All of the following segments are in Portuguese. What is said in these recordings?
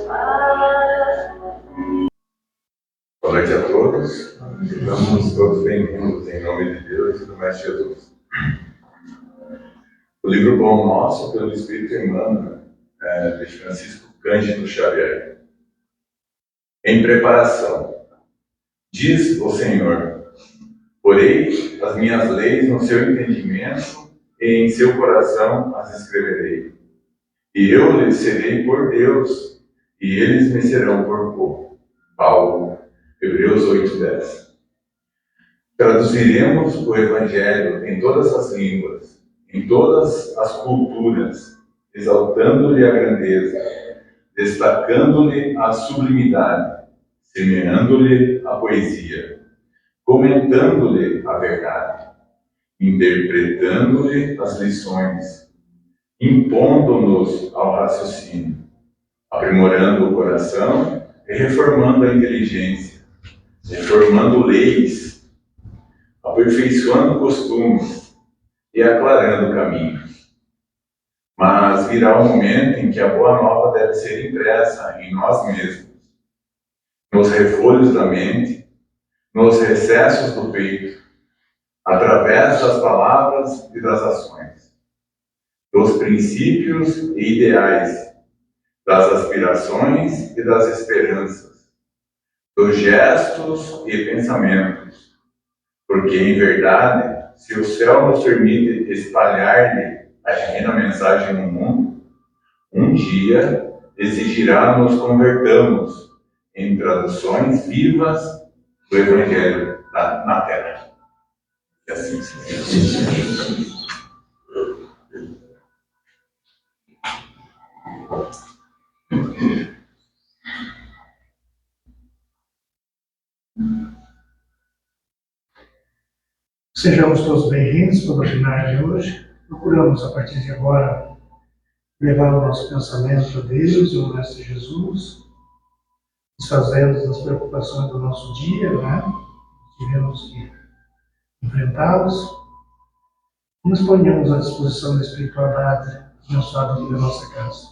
Boa noite a todos. Estamos todos bem-vindos em nome de Deus e do Mestre Jesus. O livro Pão Nosso, pelo Espírito Emmanuel, de Francisco Cândido Xavier. Em preparação. Diz o Senhor: porei as minhas leis no seu entendimento e em seu coração as escreverei. E eu lhes serei por Deus, e eles me serão por povo. Paulo, Hebreus 8:10. Traduziremos o Evangelho em todas as línguas, em todas as culturas, exaltando-lhe a grandeza, destacando-lhe a sublimidade, semeando-lhe a poesia, comentando-lhe a verdade, interpretando-lhe as lições, impondo-nos ao raciocínio, aprimorando o coração e reformando a inteligência, reformando leis, aperfeiçoando costumes e aclarando caminhos. Mas virá o momento em que a boa nova deve ser impressa em nós mesmos, nos refolhos da mente, nos recessos do peito, através das palavras e das ações, dos princípios e ideais, das aspirações e das esperanças, dos gestos e pensamentos, porque, em verdade, se o céu nos permite espalhar-lhe a divina mensagem no mundo, um dia exigirá nos convertamos em traduções vivas do Evangelho na Terra. E assim seja. Sejamos todos bem-vindos para o webinar de hoje. Procuramos, a partir de agora, levar o nosso pensamento a Deus e ao Mestre Jesus, desfazendo das preocupações do nosso dia, tivemos que enfrentá-los, e nos ponhamos à disposição da espiritualidade abençoada aqui da nossa casa.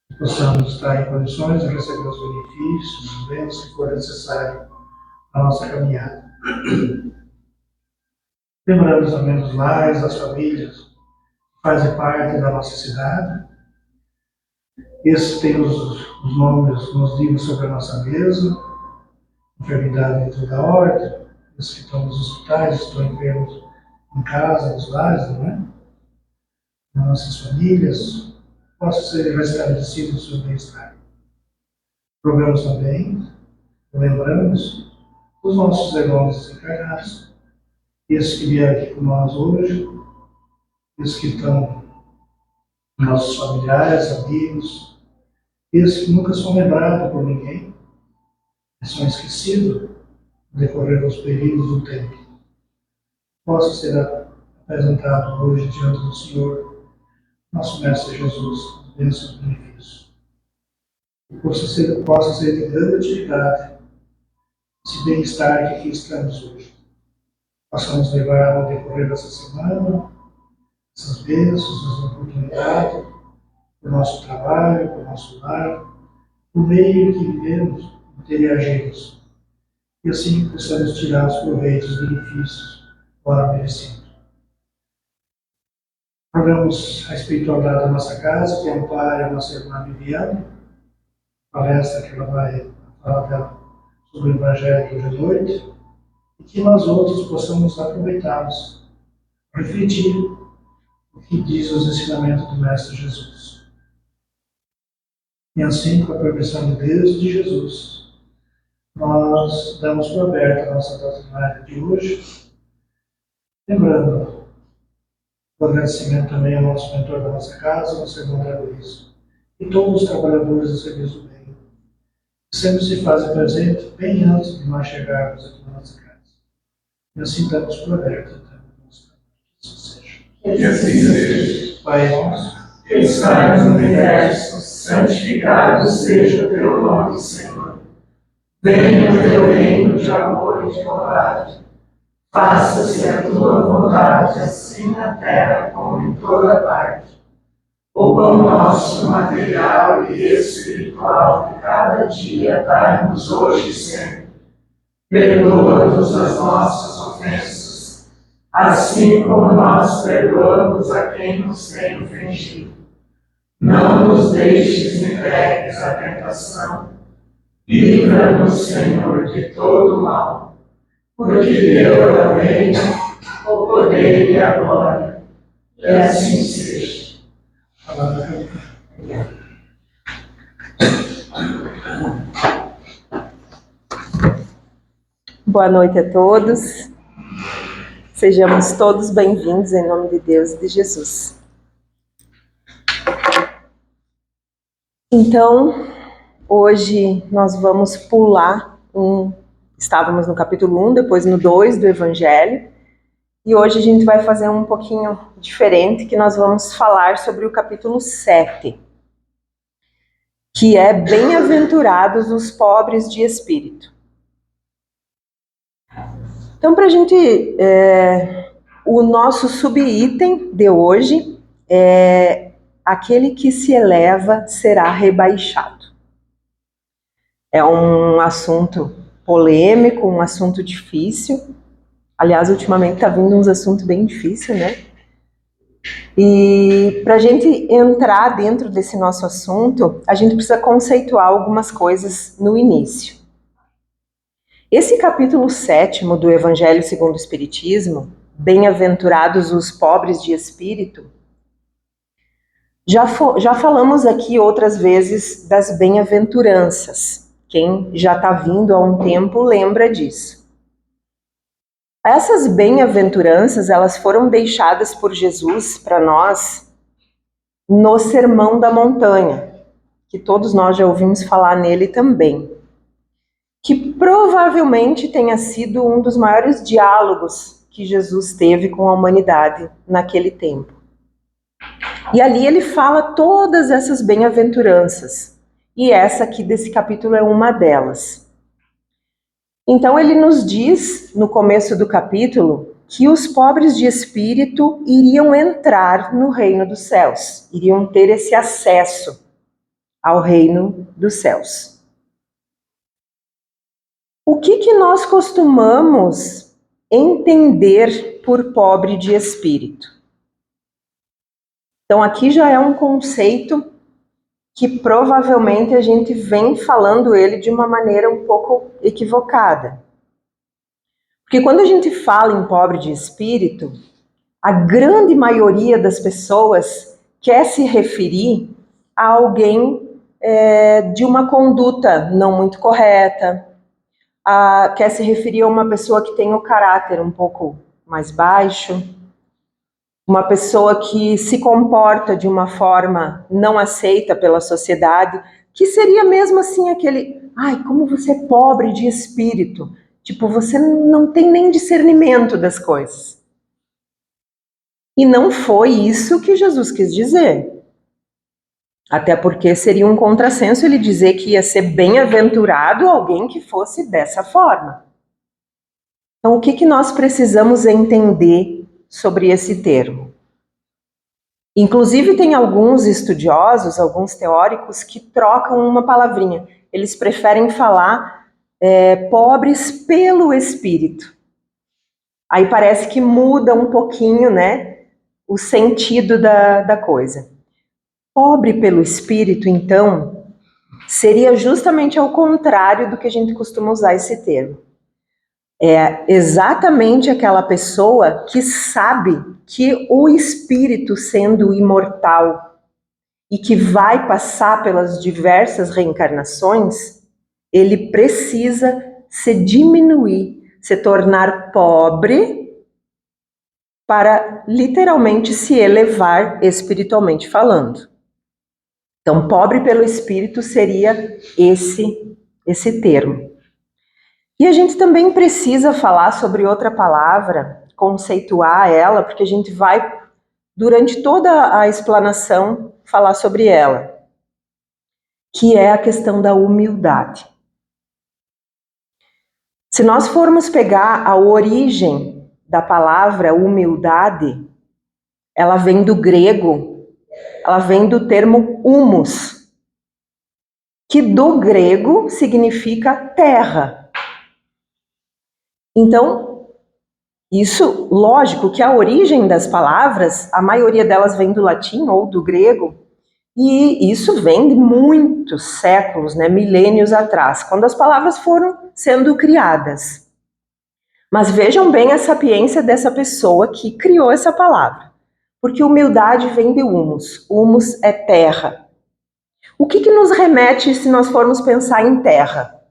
Que possamos estar em condições de receber os benefícios, os bens que for necessário na nossa caminhada. Lembrando também dos lares, das famílias que fazem parte da nossa cidade. Esses têm os nomes nos livros sobre a nossa mesa: enfermidade de toda ordem, os que estão nos hospitais, estão enfermos em casa, nos lares, nas nossas famílias, possa ser restabelecido o seu bem-estar. Programamos também, lembramos os nossos irmãos desencarnados, esses que vieram aqui com nós hoje, esses que estão nossos familiares, amigos, esses que nunca são lembrados por ninguém, que são esquecidos no decorrer dos períodos do tempo. Possa ser apresentado hoje diante do Senhor, nosso Mestre Jesus, bênçãos e benefícios. E possa ser de grande utilidade esse bem-estar que aqui estamos hoje. Possamos levar ao decorrer dessa semana essas bênçãos, essas oportunidades, para o nosso trabalho, para o nosso lar, o meio que vivemos, interagimos, e assim possamos tirar os proveitos, os benefícios, ora merecidos. Programamos a espiritualidade da nossa casa, que ampara a nossa irmã Viviane, palestra que ela vai falar dela sobre o Evangelho hoje à noite, e que nós outros possamos aproveitá-los, refletir o que diz os ensinamentos do Mestre Jesus. E assim, com a permissão de Deus e de Jesus, nós damos por aberta a nossa doutrinária de hoje, lembrando o agradecimento também ao nosso mentor da nossa casa, nosso irmão Dragoísmo, e todos os trabalhadores do serviço do bem, que sempre se fazem presente bem antes de nós chegarmos aqui na nossa casa. E assim damos por aberta também o nosso trabalho. Que assim seja. E assim seja. Pai nosso, que estás no universo, santificado seja o teu nome, Senhor. Venha o teu reino de amor e de bondade. Faça-se a tua vontade, assim na terra como em toda parte. O pão nosso material e espiritual de cada dia dai-nos hoje e sempre. Perdoa-nos as nossas ofensas, assim como nós perdoamos a quem nos tem ofendido. Não nos deixes entregues à tentação. Livra-nos, Senhor, de todo mal. Porque teu é o reino, o poder e a glória. E assim seja. Boa noite a todos. Sejamos todos bem-vindos em nome de Deus e de Jesus. Então, hoje nós vamos pular estávamos no capítulo 1, depois no 2 do Evangelho, e hoje a gente vai fazer um pouquinho diferente, que nós vamos falar sobre o capítulo 7, que é Bem-aventurados os pobres de espírito. Então, para a gente, o nosso subitem de hoje é: aquele que se eleva será rebaixado. É um assunto polêmico, um assunto difícil. Aliás, ultimamente está vindo uns assuntos bem difíceis, né? E para a gente entrar dentro desse nosso assunto, a gente precisa conceituar algumas coisas no início. Esse capítulo 7 do Evangelho segundo o Espiritismo, Bem-aventurados os pobres de espírito, já falamos aqui outras vezes das bem-aventuranças. Quem já está vindo há um tempo lembra disso. Essas bem-aventuranças, elas foram deixadas por Jesus para nós no Sermão da Montanha, que todos nós já ouvimos falar nele também, que provavelmente tenha sido um dos maiores diálogos que Jesus teve com a humanidade naquele tempo. E ali ele fala todas essas bem-aventuranças, e essa aqui desse capítulo é uma delas. Então ele nos diz, no começo do capítulo, que os pobres de espírito iriam entrar no reino dos céus, iriam ter esse acesso ao reino dos céus. O que nós costumamos entender por pobre de espírito? Então aqui já é um conceito que provavelmente a gente vem falando ele de uma maneira um pouco equivocada. Porque quando a gente fala em pobre de espírito, a grande maioria das pessoas quer se referir a alguém de uma conduta não muito correta, quer se referir a uma pessoa que tem o caráter um pouco mais baixo, uma pessoa que se comporta de uma forma não aceita pela sociedade, que seria mesmo assim aquele: ai, como você é pobre de espírito, tipo, você não tem nem discernimento das coisas. E não foi isso que Jesus quis dizer. Até porque seria um contrassenso ele dizer que ia ser bem-aventurado alguém que fosse dessa forma. Então, o que nós precisamos entender sobre esse termo? Inclusive, tem alguns estudiosos, alguns teóricos que trocam uma palavrinha. Eles preferem falar pobres pelo espírito. Aí parece que muda um pouquinho, né, o sentido da coisa. Pobre pelo espírito, então, seria justamente ao contrário do que a gente costuma usar esse termo. É exatamente aquela pessoa que sabe que o espírito, sendo imortal e que vai passar pelas diversas reencarnações, ele precisa se diminuir, se tornar pobre para literalmente se elevar espiritualmente falando. Então, pobre pelo espírito seria esse termo. E a gente também precisa falar sobre outra palavra, conceituar ela, porque a gente vai, durante toda a explanação, falar sobre ela, que é a questão da humildade. Se nós formos pegar a origem da palavra humildade, ela vem do grego Ela vem do termo humus, que do grego significa terra. Então, isso, lógico que a origem das palavras, a maioria delas vem do latim ou do grego, e isso vem de muitos séculos, né, milênios atrás, quando as palavras foram sendo criadas. Mas vejam bem a sapiência dessa pessoa que criou essa palavra. Porque humildade vem de humus. Humus é terra. O que nos remete se nós formos pensar em terra?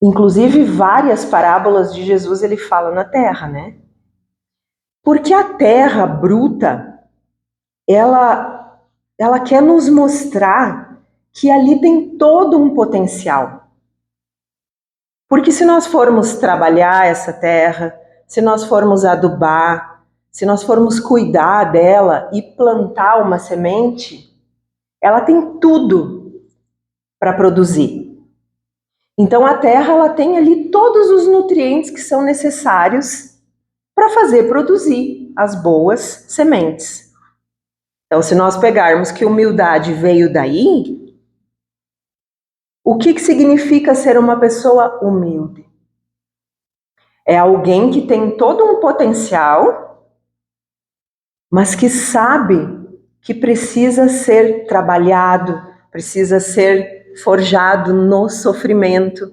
Inclusive, várias parábolas de Jesus ele fala na terra, né? Porque a terra bruta, ela quer nos mostrar que ali tem todo um potencial. Porque se nós formos trabalhar essa terra, se nós formos adubar, se nós formos cuidar dela e plantar uma semente, ela tem tudo para produzir. Então a terra ela tem ali todos os nutrientes que são necessários para fazer produzir as boas sementes. Então, se nós pegarmos que humildade veio daí, o que significa ser uma pessoa humilde? É alguém que tem todo um potencial, mas que sabe que precisa ser trabalhado, precisa ser forjado no sofrimento,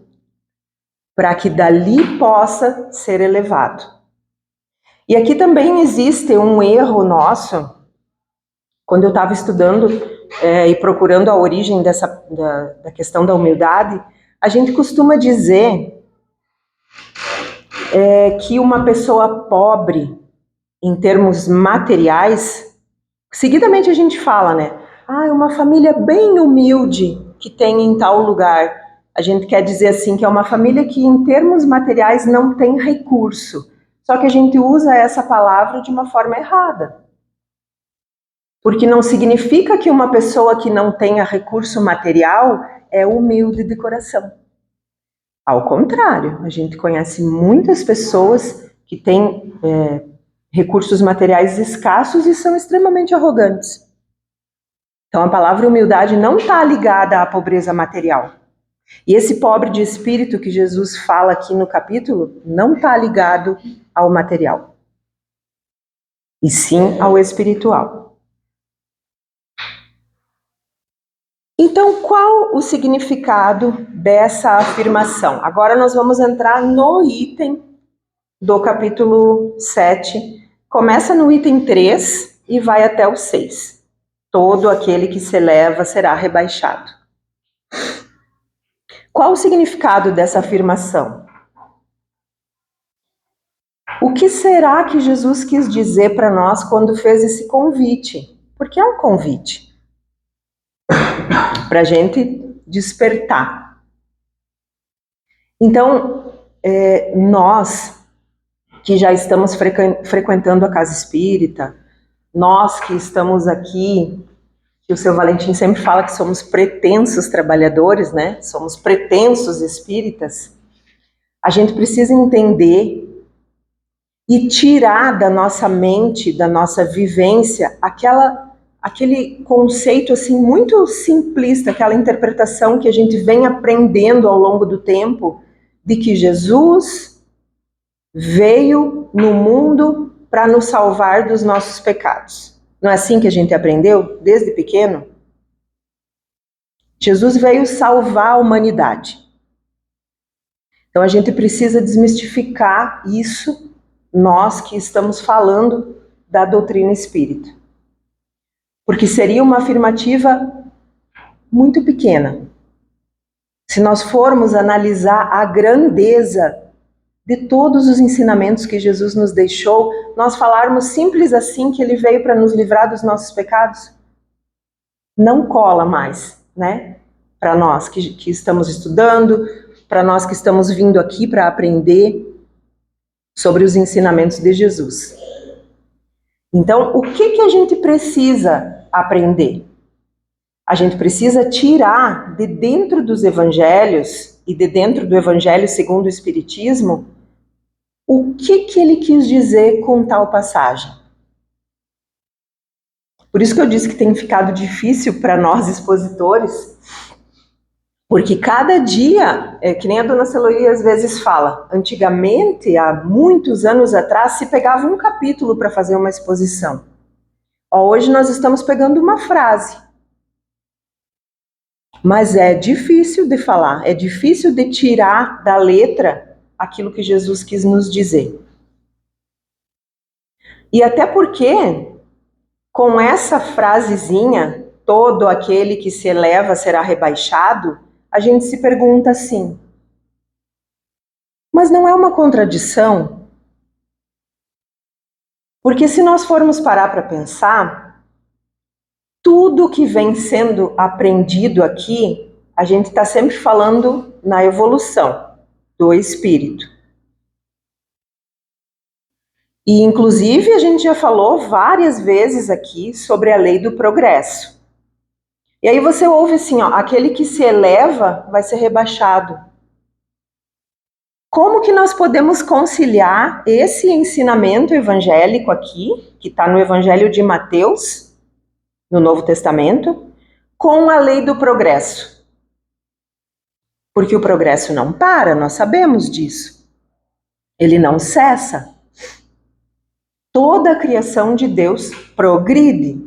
para que dali possa ser elevado. E aqui também existe um erro nosso, quando eu estava estudando e procurando a origem da questão da humildade, a gente costuma dizer que uma pessoa pobre, em termos materiais, seguidamente a gente fala, né? Uma família bem humilde que tem em tal lugar. A gente quer dizer assim que é uma família que em termos materiais não tem recurso. Só que a gente usa essa palavra de uma forma errada. Porque não significa que uma pessoa que não tenha recurso material é humilde de coração. Ao contrário, a gente conhece muitas pessoas que têm recursos materiais escassos e são extremamente arrogantes. Então a palavra humildade não está ligada à pobreza material. E esse pobre de espírito que Jesus fala aqui no capítulo não está ligado ao material, e sim ao espiritual. Então, qual o significado dessa afirmação? Agora nós vamos entrar no item do capítulo 7. Começa no item 3 e vai até o 6. Todo aquele que se eleva será rebaixado. Qual o significado dessa afirmação? O que será que Jesus quis dizer para nós quando fez esse convite? Porque é um convite para a gente despertar. Então, nós que já estamos frequentando a casa espírita, nós que estamos aqui, que o seu Valentim sempre fala que somos pretensos trabalhadores, né? Somos pretensos espíritas. A gente precisa entender e tirar da nossa mente, da nossa vivência, aquele conceito assim muito simplista, aquela interpretação que a gente vem aprendendo ao longo do tempo, de que Jesus veio no mundo para nos salvar dos nossos pecados. Não é assim que a gente aprendeu desde pequeno? Jesus veio salvar a humanidade. Então a gente precisa desmistificar isso, nós que estamos falando da doutrina espírita. Porque seria uma afirmativa muito pequena. Se nós formos analisar a grandeza de todos os ensinamentos que Jesus nos deixou, nós falarmos simples assim que ele veio para nos livrar dos nossos pecados, não cola mais, né? Para nós que estamos estudando, para nós que estamos vindo aqui para aprender sobre os ensinamentos de Jesus. Então, o que a gente precisa aprender? A gente precisa tirar de dentro dos evangelhos e de dentro do evangelho segundo o Espiritismo o que ele quis dizer com tal passagem. Por isso que eu disse que tem ficado difícil para nós expositores, porque cada dia, que nem a dona Celoí às vezes fala, antigamente, há muitos anos atrás, se pegava um capítulo para fazer uma exposição. Hoje nós estamos pegando uma frase. Mas é difícil de falar, é difícil de tirar da letra aquilo que Jesus quis nos dizer. E até porque, com essa frasezinha, todo aquele que se eleva será rebaixado, a gente se pergunta assim, mas não é uma contradição? Porque se nós formos parar para pensar, tudo que vem sendo aprendido aqui, a gente está sempre falando na evolução do espírito. E, inclusive, a gente já falou várias vezes aqui sobre a lei do progresso. E aí você ouve assim, ó, aquele que se eleva vai ser rebaixado. Como que nós podemos conciliar esse ensinamento evangélico aqui, que está no Evangelho de Mateus, no Novo Testamento, com a lei do progresso? Porque o progresso não para, nós sabemos disso. Ele não cessa. Toda a criação de Deus progride.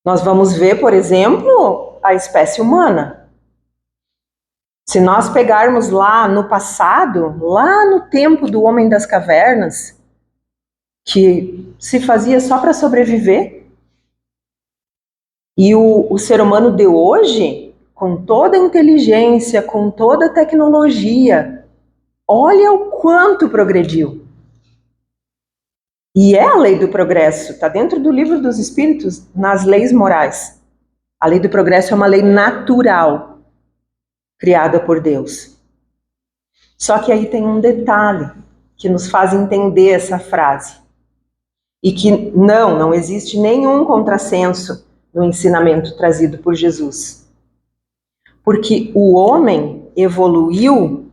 Nós vamos ver, por exemplo, a espécie humana. Se nós pegarmos lá no passado, lá no tempo do homem das cavernas, que se fazia só para sobreviver, e o ser humano de hoje, com toda a inteligência, com toda a tecnologia, olha o quanto progrediu. E é a lei do progresso, está dentro do Livro dos Espíritos, nas leis morais. A lei do progresso é uma lei natural, criada por Deus. Só que aí tem um detalhe que nos faz entender essa frase. E que não existe nenhum contrassenso no ensinamento trazido por Jesus. Porque o homem evoluiu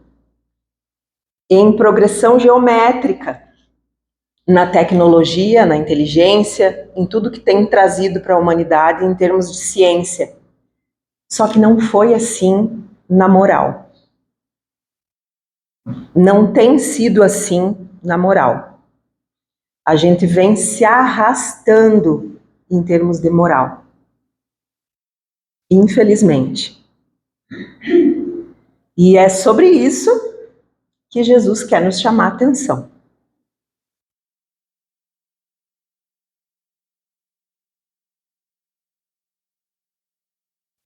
em progressão geométrica, na tecnologia, na inteligência, em tudo que tem trazido para a humanidade em termos de ciência. Só que não foi assim na moral. Não tem sido assim na moral. A gente vem se arrastando em termos de moral. Infelizmente. E é sobre isso que Jesus quer nos chamar a atenção.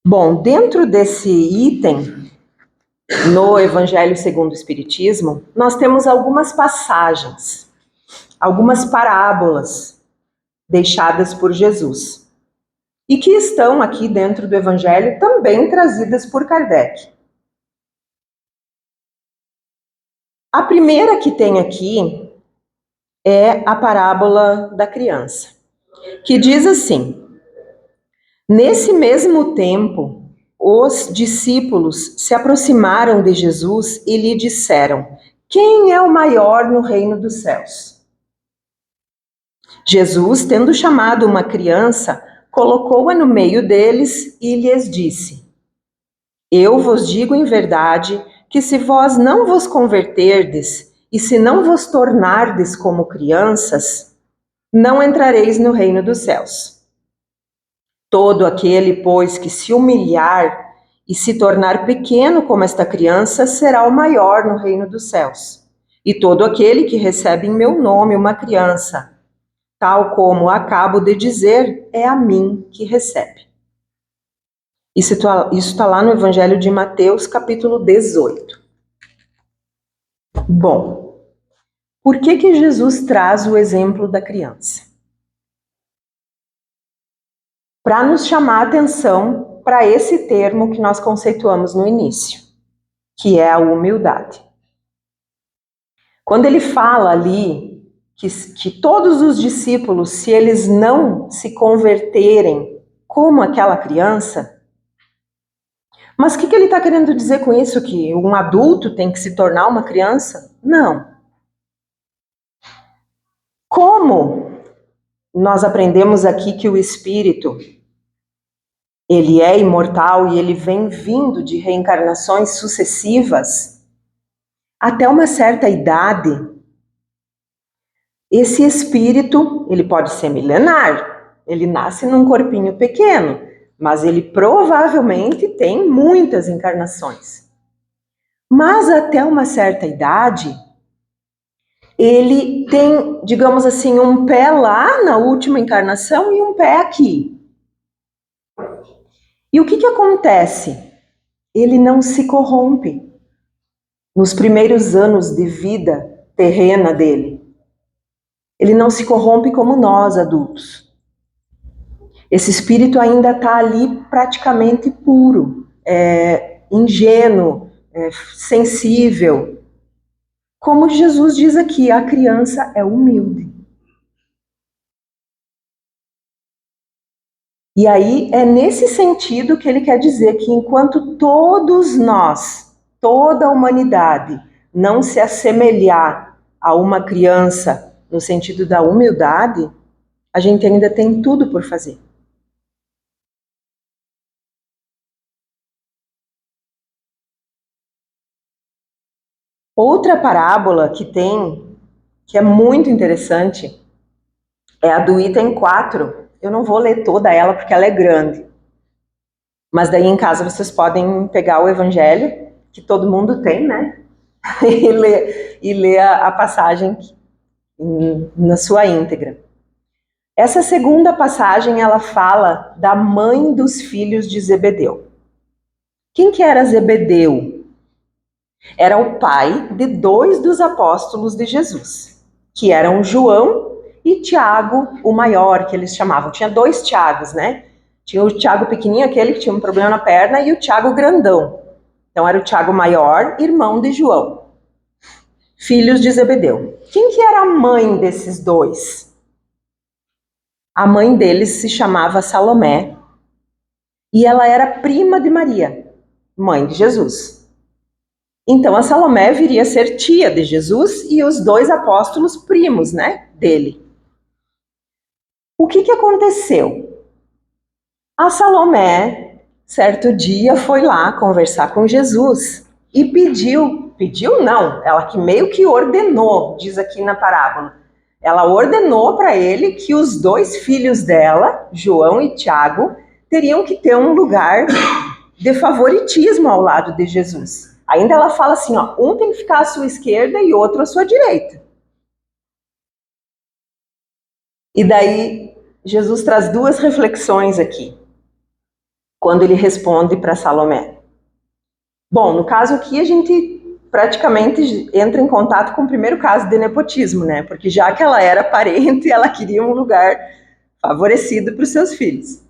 Bom, dentro desse item, no Evangelho segundo o Espiritismo, nós temos algumas passagens, algumas parábolas deixadas por Jesus, e que estão aqui dentro do Evangelho também trazidas por Kardec. A primeira que tem aqui é a parábola da criança, que diz assim: nesse mesmo tempo, os discípulos se aproximaram de Jesus e lhe disseram: quem é o maior no reino dos céus? Jesus, tendo chamado uma criança, colocou-a no meio deles e lhes disse: eu vos digo em verdade que se vós não vos converterdes e se não vos tornardes como crianças, não entrareis no reino dos céus. Todo aquele, pois, que se humilhar e se tornar pequeno como esta criança, será o maior no reino dos céus. E todo aquele que recebe em meu nome uma criança, tal como acabo de dizer, é a mim que recebe. Isso está lá no Evangelho de Mateus, capítulo 18. Bom, por que Jesus traz o exemplo da criança? Para nos chamar a atenção para esse termo que nós conceituamos no início, que é a humildade. Quando ele fala ali que todos os discípulos, se eles não se converterem como aquela criança, mas o que ele está querendo dizer com isso? Que um adulto tem que se tornar uma criança? Não. Como nós aprendemos aqui que o espírito, ele é imortal e ele vem vindo de reencarnações sucessivas, até uma certa idade, esse espírito, ele pode ser milenar, ele nasce num corpinho pequeno, mas ele provavelmente tem muitas encarnações. Mas até uma certa idade, ele tem, digamos assim, um pé lá na última encarnação e um pé aqui. E o que acontece? Ele não se corrompe nos primeiros anos de vida terrena dele. Ele não se corrompe como nós, adultos. Esse espírito ainda está ali praticamente puro, ingênuo, sensível. Como Jesus diz aqui, a criança é humilde. E aí é nesse sentido que ele quer dizer que enquanto todos nós, toda a humanidade, não se assemelhar a uma criança no sentido da humildade, a gente ainda tem tudo por fazer. Outra parábola que tem, que é muito interessante, é a do item 4. Eu não vou ler toda ela porque ela é grande. Mas daí em casa vocês podem pegar o evangelho, que todo mundo tem, né? e ler a passagem na sua íntegra. Essa segunda passagem, ela fala da mãe dos filhos de Zebedeu. Quem que era Zebedeu? Era o pai de 2 dos apóstolos de Jesus, que eram João e Tiago, o maior, que eles chamavam. Tinha 2 Tiagos, né? Tinha o Tiago pequenininho, aquele que tinha um problema na perna, e o Tiago grandão. Então era o Tiago maior, irmão de João. Filhos de Zebedeu. Quem que era a mãe desses 2? A mãe deles se chamava Salomé, e ela era prima de Maria, mãe de Jesus. Então a Salomé viria a ser tia de Jesus e os 2 apóstolos primos, né, dele. O que aconteceu? A Salomé, certo dia, foi lá conversar com Jesus e pediu não, ela que meio que ordenou, diz aqui na parábola. Ela ordenou para ele que os 2 filhos dela, João e Tiago, teriam que ter um lugar de favoritismo ao lado de Jesus. Ainda ela fala assim, ó, um tem que ficar à sua esquerda e outro à sua direita. E daí Jesus traz 2 reflexões aqui, quando ele responde para Salomé. Bom, no caso aqui a gente praticamente entra em contato com o primeiro caso de nepotismo, né? Porque já que ela era parente, ela queria um lugar favorecido para os seus filhos.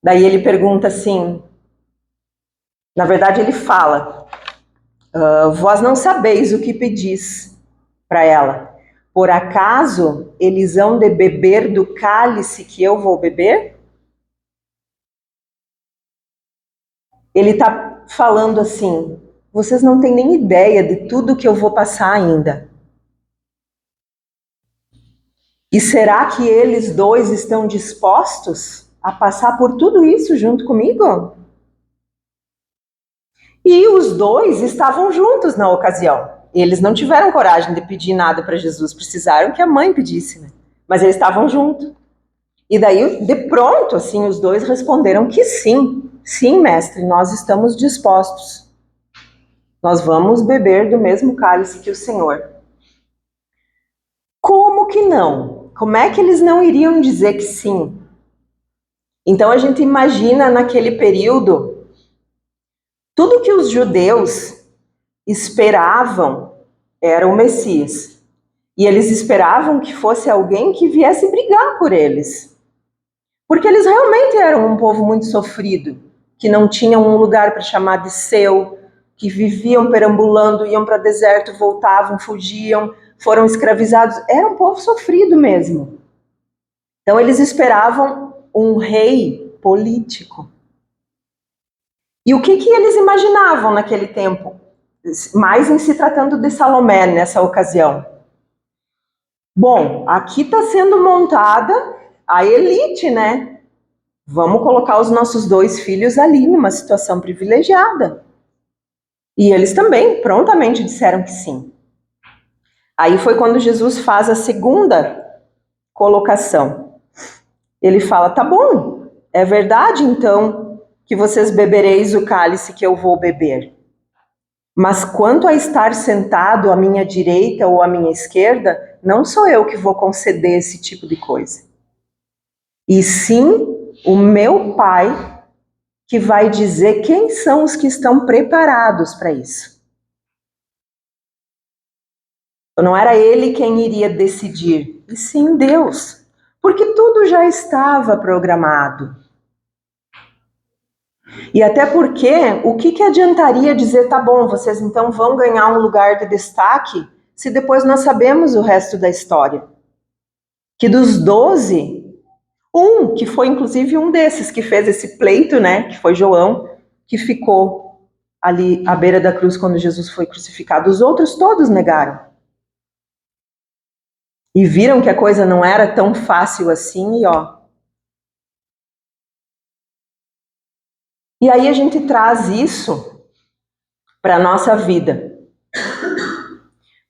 Daí ele pergunta assim, na verdade ele fala, vós não sabeis o que pedis para ela. Por acaso eles hão de beber do cálice que eu vou beber? Ele está falando assim, vocês não têm nem ideia de tudo que eu vou passar ainda. E será que eles 2 estão dispostos a passar por tudo isso junto comigo? E os 2 estavam juntos na ocasião. Eles não tiveram coragem de pedir nada para Jesus, precisaram que a mãe pedisse, né? Mas eles estavam juntos. E daí, de pronto, assim, os 2 responderam que sim. Sim, mestre, nós estamos dispostos. Nós vamos beber do mesmo cálice que o Senhor. Como que não? Como é que eles não iriam dizer que sim? Então a gente imagina naquele período tudo que os judeus esperavam era o Messias. E eles esperavam que fosse alguém que viesse brigar por eles. Porque eles realmente eram um povo muito sofrido, que não tinham um lugar para chamar de seu, que viviam perambulando, iam para o deserto, voltavam, fugiam, foram escravizados. Era um povo sofrido mesmo. Então eles esperavam um rei político. E o que eles imaginavam naquele tempo? Mais em se tratando de Salomé nessa ocasião. Bom, aqui está sendo montada a elite, né? Vamos colocar os nossos 2 filhos ali numa situação privilegiada. E eles também prontamente disseram que sim. Aí foi quando Jesus faz a segunda colocação. Ele fala, tá bom, é verdade então que vocês bebereis o cálice que eu vou beber. Mas quanto a estar sentado à minha direita ou à minha esquerda, não sou eu que vou conceder esse tipo de coisa. E sim o meu Pai que vai dizer quem são os que estão preparados para isso. Não era ele quem iria decidir, e sim Deus, porque tudo já estava programado. E até porque, o que adiantaria dizer, tá bom, vocês então vão ganhar um lugar de destaque, se depois nós sabemos o resto da história? Que dos 12, que foi inclusive um desses que fez esse pleito, né, que foi João, que ficou ali à beira da cruz quando Jesus foi crucificado. Os outros todos negaram. E viram que a coisa não era tão fácil assim, e ó. E aí a gente traz isso para a nossa vida.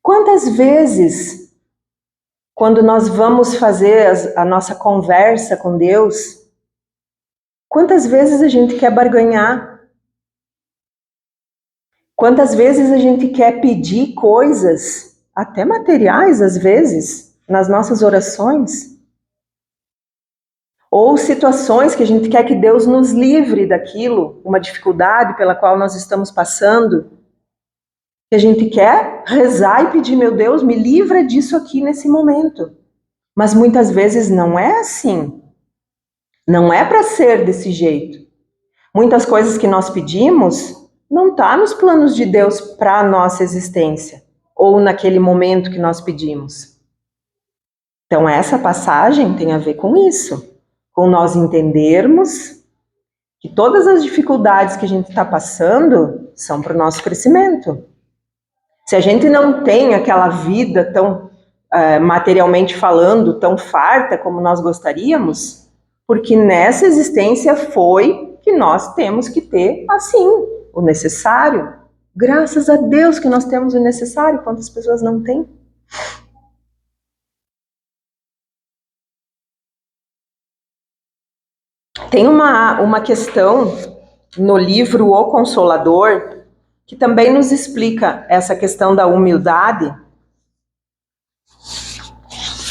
Quantas vezes, quando nós vamos fazer a nossa conversa com Deus, quantas vezes a gente quer barganhar? Quantas vezes a gente quer pedir coisas, até materiais às vezes, nas nossas orações? Ou situações que a gente quer que Deus nos livre daquilo, uma dificuldade pela qual nós estamos passando, que a gente quer rezar e pedir, meu Deus, me livra disso aqui nesse momento. Mas muitas vezes não é assim. Não é para ser desse jeito. Muitas coisas que nós pedimos não está nos planos de Deus para a nossa existência, ou naquele momento que nós pedimos. Então essa passagem tem a ver com isso, com nós entendermos que todas as dificuldades que a gente está passando são para o nosso crescimento. Se a gente não tem aquela vida tão, materialmente falando, tão farta como nós gostaríamos, porque nessa existência foi que nós temos que ter, assim, o necessário. Graças a Deus que nós temos o necessário, quantas pessoas não têm? Tem uma questão no livro O Consolador que também nos explica essa questão da humildade,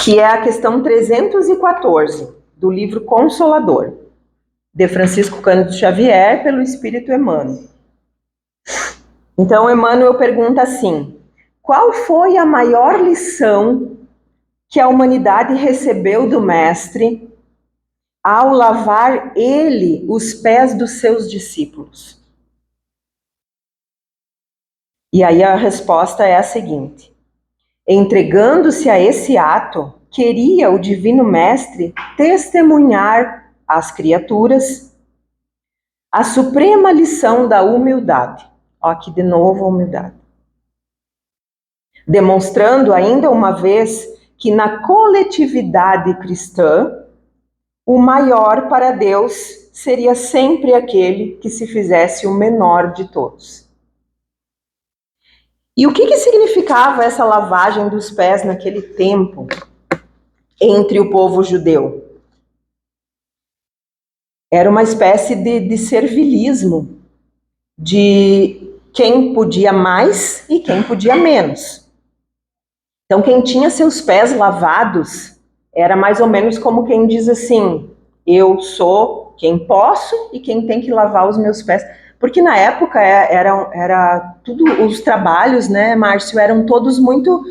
que é a questão 314 do livro Consolador, de Francisco Cândido Xavier, pelo Espírito Emmanuel. Então, Emmanuel pergunta assim: qual foi a maior lição que a humanidade recebeu do Mestre ao lavar ele os pés dos seus discípulos? E aí a resposta é a seguinte: entregando-se a esse ato, queria o Divino Mestre testemunhar às criaturas a suprema lição da humildade. Ó, aqui de novo a humildade. Demonstrando ainda uma vez que na coletividade cristã, o maior para Deus seria sempre aquele que se fizesse o menor de todos. E o que significava essa lavagem dos pés naquele tempo entre o povo judeu? Era uma espécie de servilismo, de quem podia mais e quem podia menos. Então, quem tinha seus pés lavados era mais ou menos como quem diz assim: eu sou quem posso e quem tem que lavar os meus pés. Porque na época era tudo, os trabalhos, né, Márcio, eram todos muito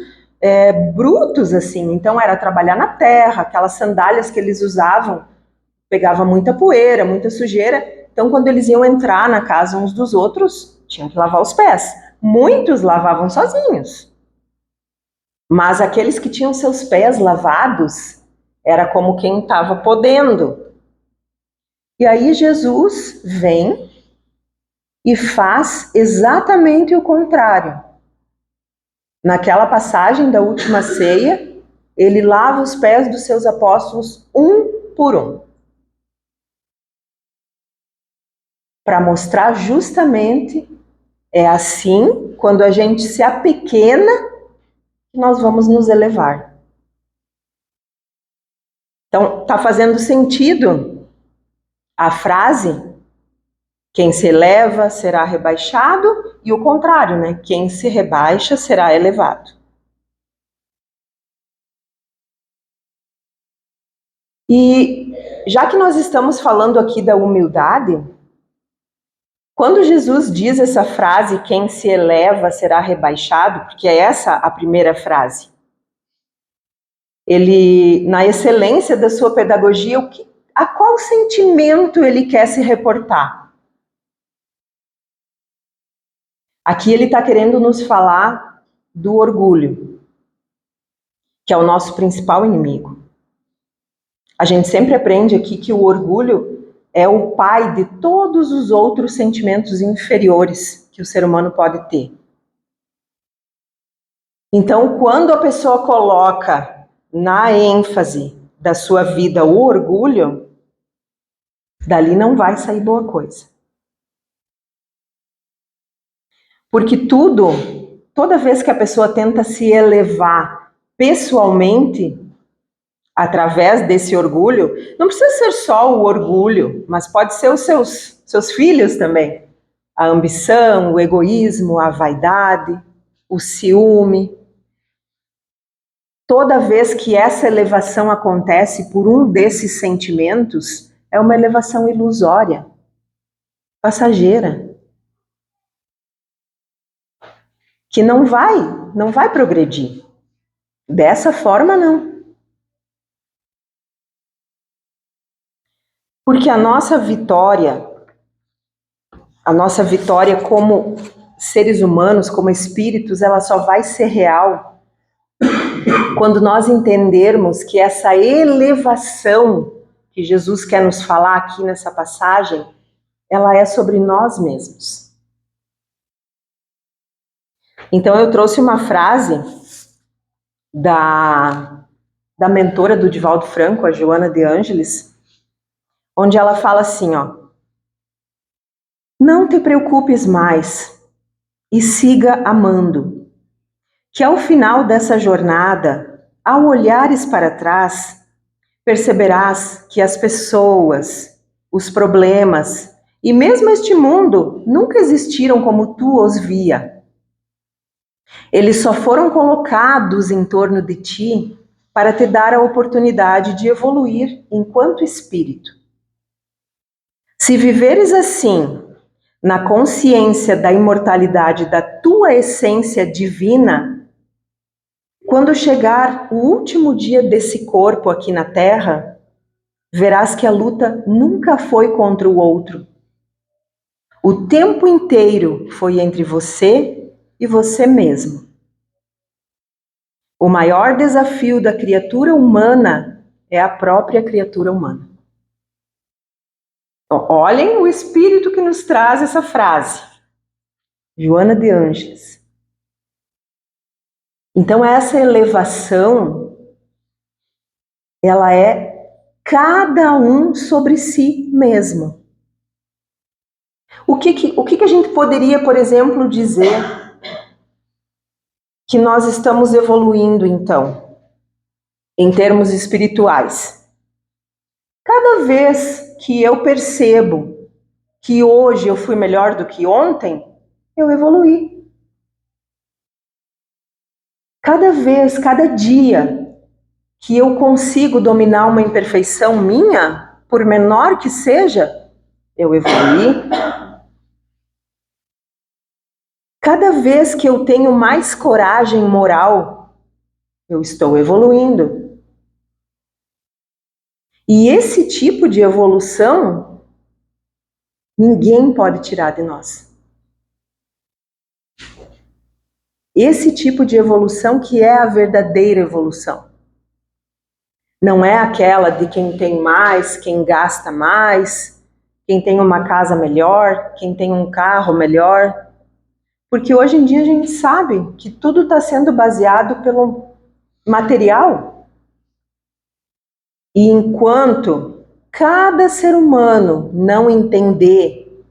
brutos, assim. Então era trabalhar na terra, aquelas sandálias que eles usavam, pegava muita poeira, muita sujeira. Então quando eles iam entrar na casa uns dos outros, tinham que lavar os pés. Muitos lavavam sozinhos. Mas aqueles que tinham seus pés lavados, era como quem estava podendo. E aí Jesus vem e faz exatamente o contrário. Naquela passagem da última ceia, ele lava os pés dos seus apóstolos um por um, para mostrar justamente, é assim, quando a gente se apequena, que nós vamos nos elevar. Então, está fazendo sentido a frase, quem se eleva será rebaixado, e o contrário, né? Quem se rebaixa será elevado. E já que nós estamos falando aqui da humildade, quando Jesus diz essa frase, quem se eleva será rebaixado, porque é essa a primeira frase, ele, na excelência da sua pedagogia, a qual sentimento ele quer se reportar? Aqui ele está querendo nos falar do orgulho, que é o nosso principal inimigo. A gente sempre aprende aqui que o orgulho é o pai de todos os outros sentimentos inferiores que o ser humano pode ter. Então, quando a pessoa coloca na ênfase da sua vida o orgulho, dali não vai sair boa coisa. Porque toda vez que a pessoa tenta se elevar pessoalmente, através desse orgulho, não precisa ser só o orgulho, mas pode ser os seus filhos também. A ambição, o egoísmo, a vaidade, o ciúme. Toda vez que essa elevação acontece por um desses sentimentos, é uma elevação ilusória, passageira, que não vai progredir. Dessa forma, não. Porque a nossa vitória como seres humanos, como espíritos, ela só vai ser real quando nós entendermos que essa elevação que Jesus quer nos falar aqui nessa passagem, ela é sobre nós mesmos. Então eu trouxe uma frase da mentora do Divaldo Franco, a Joana de Ângeles, onde ela fala assim, ó: não te preocupes mais e siga amando, que ao final dessa jornada, ao olhares para trás, perceberás que as pessoas, os problemas e mesmo este mundo nunca existiram como tu os via. Eles só foram colocados em torno de ti para te dar a oportunidade de evoluir enquanto espírito. Se viveres assim, na consciência da imortalidade da tua essência divina, quando chegar o último dia desse corpo aqui na Terra, verás que a luta nunca foi contra o outro. O tempo inteiro foi entre você e você mesmo. O maior desafio da criatura humana é a própria criatura humana. Olhem o espírito que nos traz essa frase. Joana de Ângeles. Então essa elevação, ela é cada um sobre si mesmo. O que a gente poderia, por exemplo, dizer que nós estamos evoluindo, então, em termos espirituais? Cada vez que eu percebo que hoje eu fui melhor do que ontem, eu evoluí. Cada vez, cada dia que eu consigo dominar uma imperfeição minha, por menor que seja, eu evoluí. Cada vez que eu tenho mais coragem moral, eu estou evoluindo. E esse tipo de evolução, ninguém pode tirar de nós. Esse tipo de evolução que é a verdadeira evolução. Não é aquela de quem tem mais, quem gasta mais, quem tem uma casa melhor, quem tem um carro melhor. Porque hoje em dia a gente sabe que tudo está sendo baseado pelo material. E enquanto cada ser humano não entender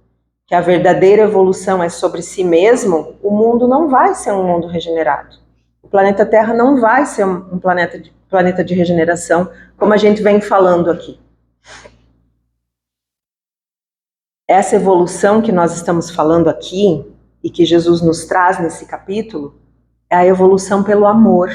que a verdadeira evolução é sobre si mesmo, o mundo não vai ser um mundo regenerado. O planeta Terra não vai ser um planeta de regeneração, como a gente vem falando aqui. Essa evolução que nós estamos falando aqui, e que Jesus nos traz nesse capítulo, é a evolução pelo amor.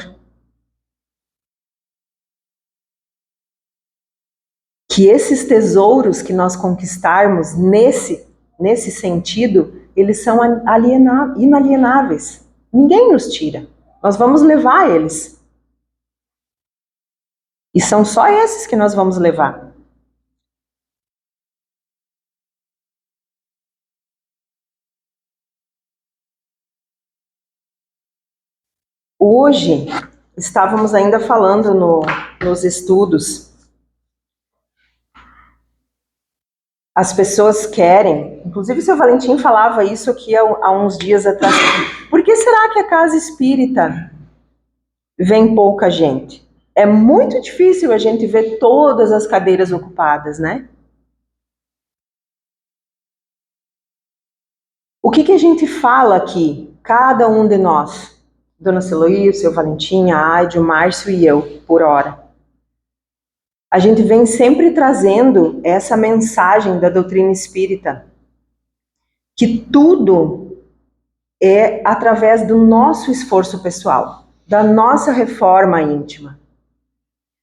Que esses tesouros que nós conquistarmos nesse sentido, eles são inalienáveis. Ninguém nos tira. Nós vamos levar eles. E são só esses que nós vamos levar. Hoje, estávamos ainda falando nos estudos. As pessoas querem, inclusive o seu Valentim falava isso aqui há uns dias atrás. Por que será que a casa espírita vem pouca gente? É muito difícil a gente ver todas as cadeiras ocupadas, né? O que a gente fala aqui, cada um de nós? Dona Celoí, o seu Valentim, a Aide, o Márcio e eu, por hora. A gente vem sempre trazendo essa mensagem da doutrina espírita, que tudo é através do nosso esforço pessoal, da nossa reforma íntima.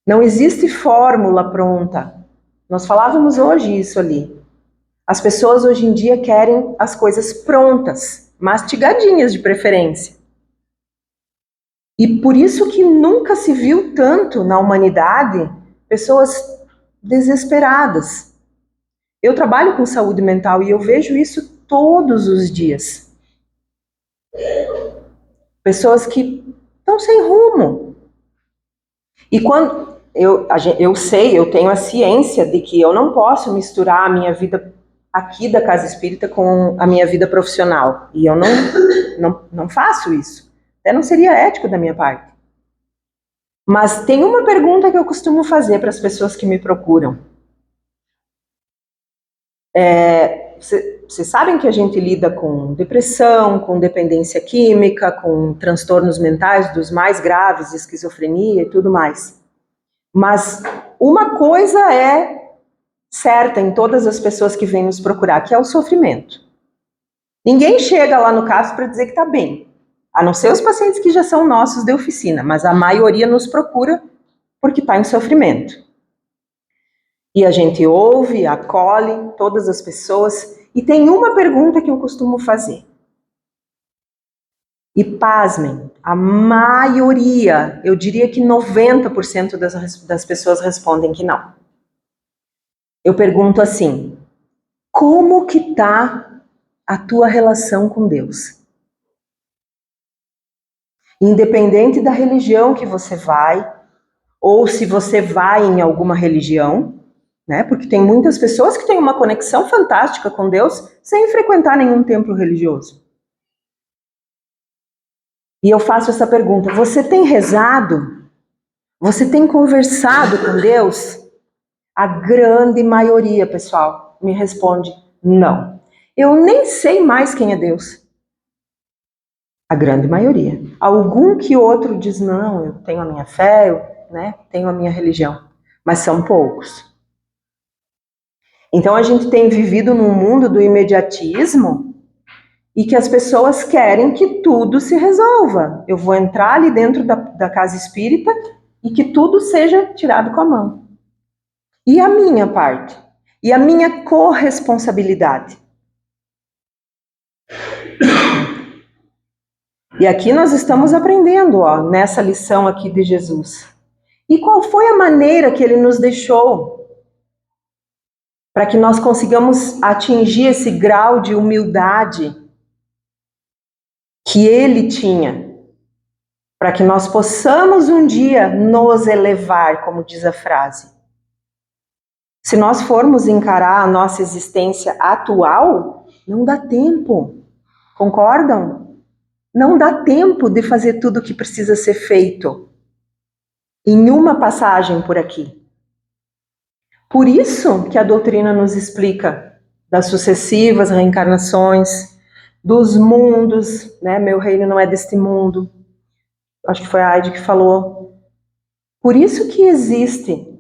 Não existe fórmula pronta. Nós falávamos hoje isso ali. As pessoas hoje em dia querem as coisas prontas, mastigadinhas de preferência. E por isso que nunca se viu tanto na humanidade pessoas desesperadas. Eu trabalho com saúde mental e eu vejo isso todos os dias. Pessoas que estão sem rumo. E quando eu sei, eu tenho a ciência de que eu não posso misturar a minha vida aqui da Casa Espírita com a minha vida profissional. E eu não faço isso. Até não seria ético da minha parte. Mas tem uma pergunta que eu costumo fazer para as pessoas que me procuram. Vocês sabem que a gente lida com depressão, com dependência química, com transtornos mentais dos mais graves, esquizofrenia e tudo mais. Mas uma coisa é certa em todas as pessoas que vêm nos procurar, que é o sofrimento. Ninguém chega lá no CAPS para dizer que está bem. A não ser os pacientes que já são nossos de oficina, mas a maioria nos procura porque está em sofrimento. E a gente ouve, acolhe todas as pessoas. E tem uma pergunta que eu costumo fazer. E pasmem, a maioria, eu diria que 90% das pessoas respondem que não. Eu pergunto assim, como que está a tua relação com Deus? Independente da religião que você vai, ou se você vai em alguma religião, né? Porque tem muitas pessoas que têm uma conexão fantástica com Deus sem frequentar nenhum templo religioso. E eu faço essa pergunta, você tem rezado? Você tem conversado com Deus? A grande maioria, pessoal, me responde, não. Eu nem sei mais quem é Deus. A grande maioria. Algum que outro diz, não, eu tenho a minha fé, tenho a minha religião. Mas são poucos. Então a gente tem vivido num mundo do imediatismo e que as pessoas querem que tudo se resolva. Eu vou entrar ali dentro da casa espírita e que tudo seja tirado com a mão. E a minha parte? E a minha corresponsabilidade? E aqui nós estamos aprendendo, nessa lição aqui de Jesus. E qual foi a maneira que ele nos deixou para que nós consigamos atingir esse grau de humildade que ele tinha, para que nós possamos um dia nos elevar, como diz a frase. Se nós formos encarar a nossa existência atual, não dá tempo. Concordam? Não dá tempo de fazer tudo o que precisa ser feito em uma passagem por aqui. Por isso que a doutrina nos explica das sucessivas reencarnações, dos mundos, né? Meu reino não é deste mundo. Acho que foi a Heidi que falou. Por isso que existe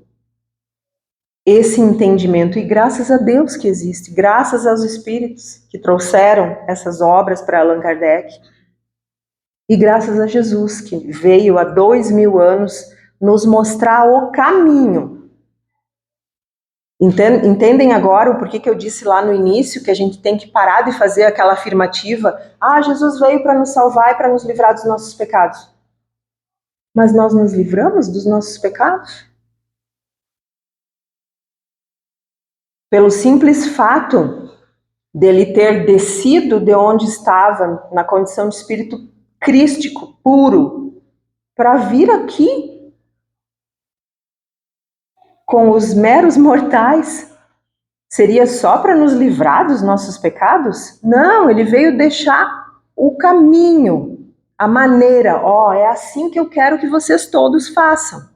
esse entendimento, e graças a Deus que existe, graças aos espíritos que trouxeram essas obras para Allan Kardec, e graças a Jesus que veio há 2000 anos nos mostrar o caminho. Entendem agora o porquê que eu disse lá no início que a gente tem que parar de fazer aquela afirmativa: ah, Jesus veio para nos salvar e para nos livrar dos nossos pecados. Mas nós nos livramos dos nossos pecados? Pelo simples fato dele ter descido de onde estava, na condição de espírito crístico, puro, para vir aqui com os meros mortais, seria só para nos livrar dos nossos pecados? Não, ele veio deixar o caminho, a maneira, é assim que eu quero que vocês todos façam.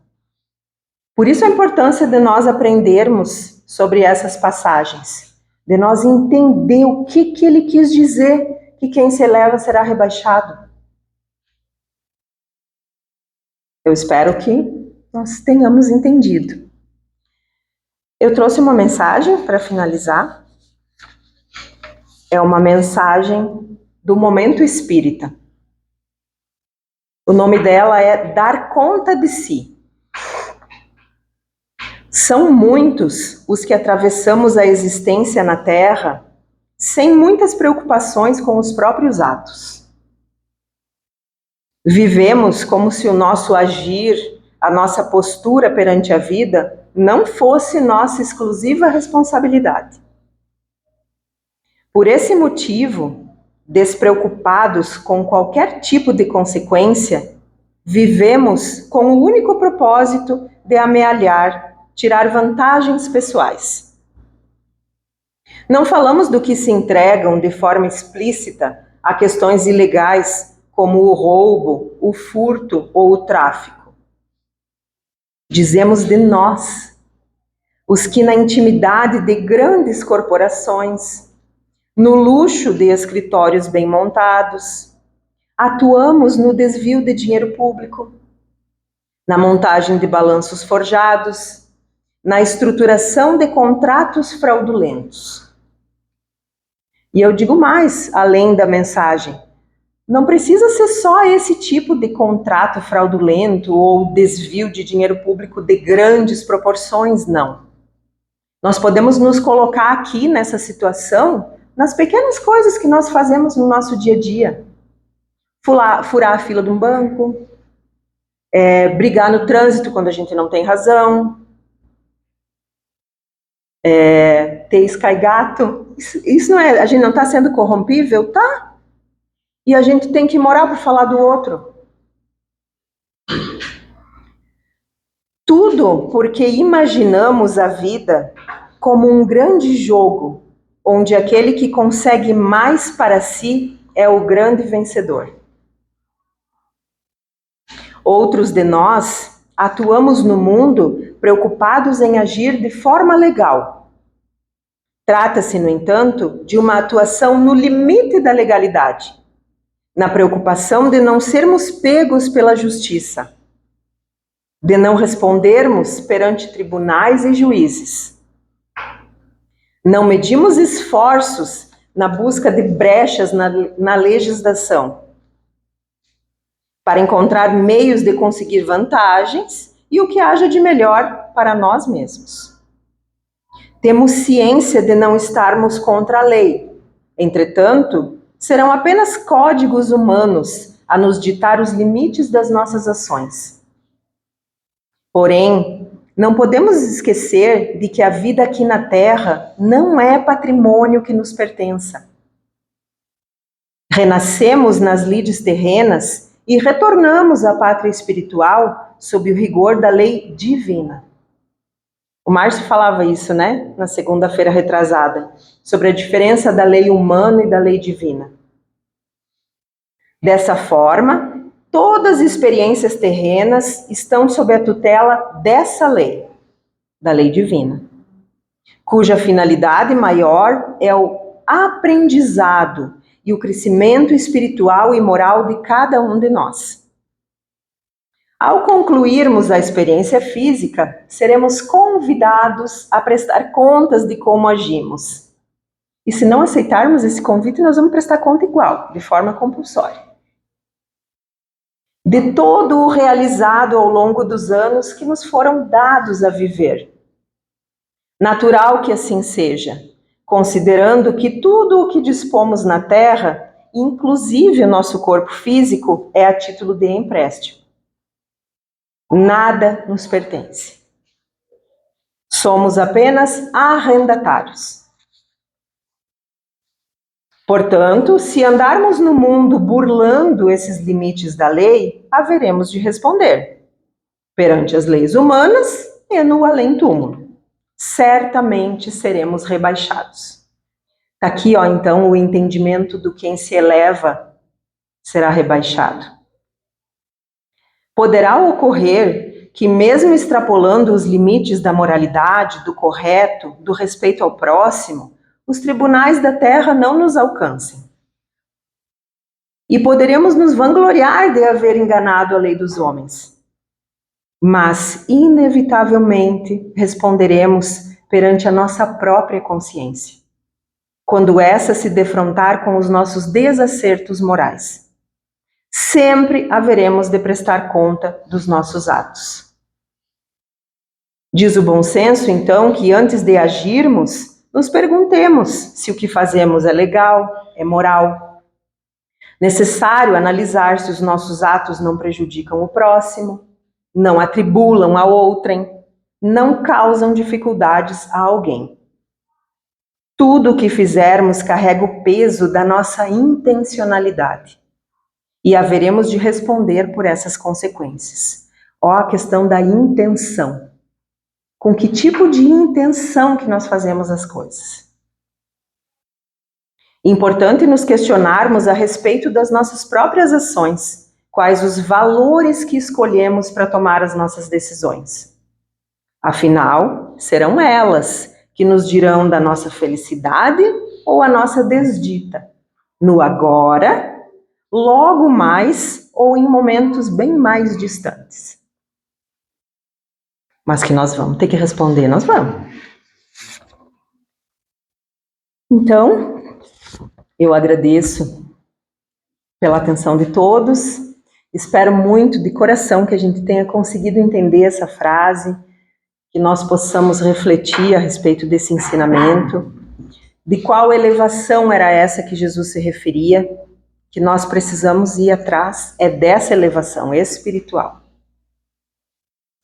Por isso a importância de nós aprendermos sobre essas passagens, de nós entender o que ele quis dizer, que quem se eleva será rebaixado. Eu espero que nós tenhamos entendido. Eu trouxe uma mensagem para finalizar. É uma mensagem do Momento Espírita. O nome dela é Dar Conta de Si. São muitos os que atravessamos a existência na Terra sem muitas preocupações com os próprios atos. Vivemos como se o nosso agir, a nossa postura perante a vida não fosse nossa exclusiva responsabilidade. Por esse motivo, despreocupados com qualquer tipo de consequência, vivemos com o único propósito de amealhar, tirar vantagens pessoais. Não falamos do que se entregam de forma explícita a questões ilegais, como o roubo, o furto ou o tráfico. Dizemos de nós, os que na intimidade de grandes corporações, no luxo de escritórios bem montados, atuamos no desvio de dinheiro público, na montagem de balanços forjados, na estruturação de contratos fraudulentos. E eu digo mais, além da mensagem, não precisa ser só esse tipo de contrato fraudulento ou desvio de dinheiro público de grandes proporções, não. Nós podemos nos colocar aqui nessa situação nas pequenas coisas que nós fazemos no nosso dia a dia. Furar a fila de um banco, brigar no trânsito quando a gente não tem razão, ter escaigato. Isso não é, a gente não está sendo corrompível? Tá. E a gente tem que morar para falar do outro. Tudo porque imaginamos a vida como um grande jogo, onde aquele que consegue mais para si é o grande vencedor. Outros de nós atuamos no mundo preocupados em agir de forma legal. Trata-se, no entanto, de uma atuação no limite da legalidade, na preocupação de não sermos pegos pela justiça, de não respondermos perante tribunais e juízes. Não medimos esforços na busca de brechas na legislação, para encontrar meios de conseguir vantagens e o que haja de melhor para nós mesmos. Temos ciência de não estarmos contra a lei, entretanto, serão apenas códigos humanos a nos ditar os limites das nossas ações. Porém, não podemos esquecer de que a vida aqui na Terra não é patrimônio que nos pertença. Renascemos nas lides terrenas e retornamos à pátria espiritual sob o rigor da lei divina. O Márcio falava isso, né? Na segunda-feira retrasada, sobre a diferença da lei humana e da lei divina. Dessa forma, todas as experiências terrenas estão sob a tutela dessa lei, da lei divina. cuja finalidade maior é o aprendizado e o crescimento espiritual e moral de cada um de nós. Ao concluirmos a experiência física, seremos convidados a prestar contas de como agimos. E se não aceitarmos esse convite, nós vamos prestar conta igual, de forma compulsória. De todo o realizado ao longo dos anos que nos foram dados a viver. Natural que assim seja, considerando que tudo o que dispomos na Terra, inclusive o nosso corpo físico, é a título de empréstimo. Nada nos pertence. Somos apenas arrendatários. Portanto, se andarmos no mundo burlando esses limites da lei, haveremos de responder perante as leis humanas e no além-túmulo. Certamente seremos rebaixados. Está aqui, então, o entendimento do quem se eleva será rebaixado. Poderá ocorrer que, mesmo extrapolando os limites da moralidade, do correto, do respeito ao próximo, os tribunais da terra não nos alcancem. E poderemos nos vangloriar de haver enganado a lei dos homens. Mas, inevitavelmente, responderemos perante a nossa própria consciência, quando essa se defrontar com os nossos desacertos morais. Sempre haveremos de prestar conta dos nossos atos. Diz o bom senso, então, que antes de agirmos, nos perguntemos se o que fazemos é legal, é moral. Necessário analisar se os nossos atos não prejudicam o próximo, não atribulam a outrem, não causam dificuldades a alguém. Tudo o que fizermos carrega o peso da nossa intencionalidade. E haveremos de responder por essas consequências. Ó, a questão da intenção. Com que tipo de intenção que nós fazemos as coisas? Importante nos questionarmos a respeito das nossas próprias ações, quais os valores que escolhemos para tomar as nossas decisões. Afinal, serão elas que nos dirão da nossa felicidade ou a nossa desdita, no agora, logo mais ou em momentos bem mais distantes. Mas que nós vamos ter que responder, nós vamos. Então, eu agradeço pela atenção de todos, espero muito de coração que a gente tenha conseguido entender essa frase, que nós possamos refletir a respeito desse ensinamento, de qual elevação era essa que Jesus se referia, que nós precisamos ir atrás, é dessa elevação espiritual.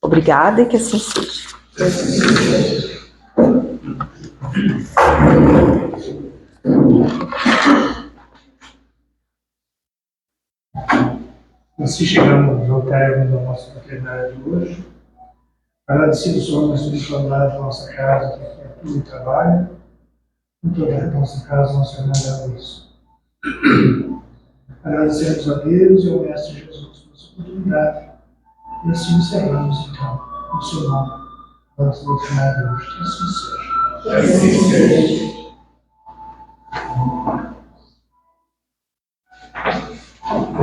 Obrigada e que assim seja. Assim chegamos ao término da nossa fraternidade de hoje. Agradecidos somos a espiritualidade da nossa casa, que tudo trabalha, em toda a nossa casa, nossa irmã da luz. Agradecemos a Deus e ao Mestre Jesus por essa oportunidade. E assim encerramos, então, no seu nome, a nossa doutrina de hoje. Que assim seja.